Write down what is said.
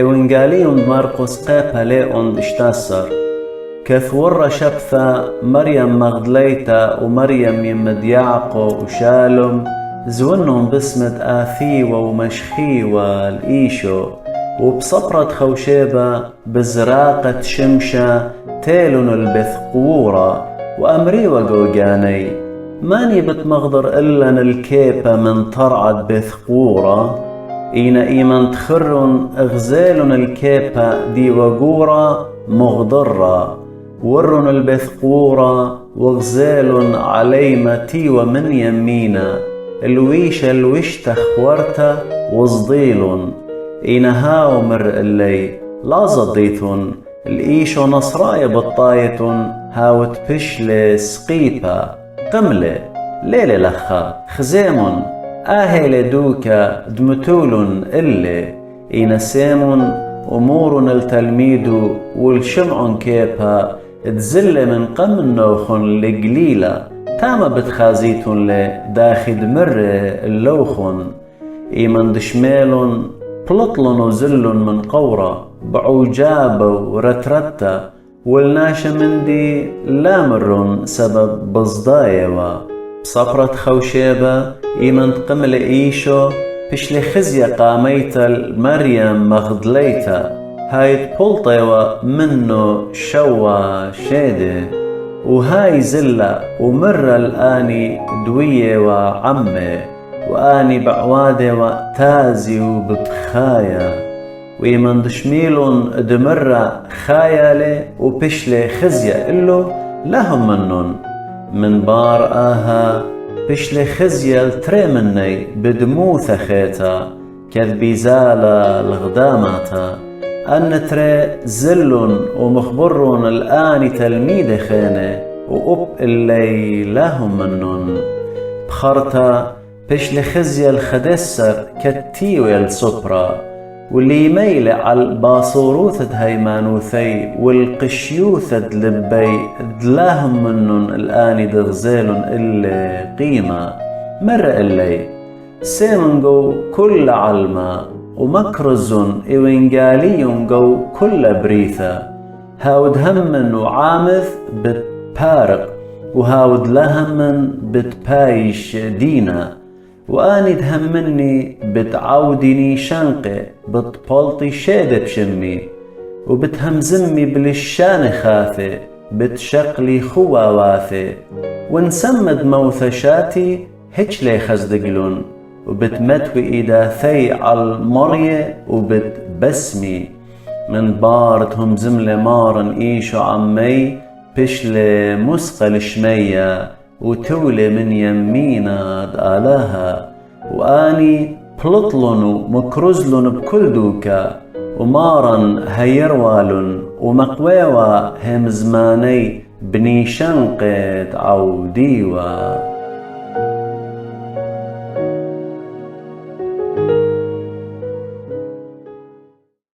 إونجاليون مارقس قابا ليون اشتاسر كيف ورى شبثة مريم مغدليتا ومريم يمد يعقو وشالم زونهم بسمة آثيوة ومشخيوة الإيشو وبصبرة خوشيبة بزراقة شمشة تيلون البثقورة وأمريوة جوجاني ماني بتمغدر إلا الكيبة من طرعة بثقورة إينا إيمان تخرن أغزالن الكيبة دي وقورة مغضرة ورن البثقورة وغزال عليما تيوى من يمينا الويش تخورتا وصديل إينا هاو مر اللي لا زضيتن الإيشو نصرايا بطايتن هاو تبشل سقيبة قملة ليلة لخا خزامن آهل دوكا دمتولن اللي إينا سامن أمورن التلميد والشمعن كيبا تزل من قم النوخن لقليلة تاما بتخازيتن لداخد مر اللوخن إيمن دشمالن بلطلن وزلن من قورة بعوجابة ورترتة والناش من دي لامرن سبب بصدايوة بصبرة خوشيبة إيمن تقمل إيشو بشلي خزية قاميتا المريم مغدليتا هاي بولطيوة منه شوا شيدة وهاي زلة ومرة الآني دوية وعمة وآني بعوادة وتازي وببخايا وإيمن دشميلون دمرة خايالة وبشلي خزية إلو لهم منن من بار آها بشلي خزية التري مني بدموثة خيتا كذبي زالة الغداماتا أن تري زلن ومخبرون الآن تلميذ خانة وأب اللي لهم منن بخرتا بشلي خزية الخدسر كتيوي الصبرا واللي يميل على الباصوروثة هيمانوثي والقشيوثة لبي دلاهم منن الآن دغزالن اللي قيمة مر اللي سيمنجو كل علمة ومكرزن إوينجاليون جو كل بريثة هاود همن وعامث بتبارق وهاود لهمن بتبايش دينا وآني تهمني بتعودني شنقة بتبلطي شادة بشمي وبتهمزمي بالشان خافة بتشقلي خوا واثة ونسمد موثشاتي هجلي خزدقلون وبتمتوي إداثي على المرية وبتبسمي من بارتهم زملة مارن إيشو عمي بشلة مسقل شمية وتولي من يمينا دقالها وآني بلطلن ومكرزلن بكل دوكا ومارن هيروالن ومقويوا هم زماني بني شنقت عوديوا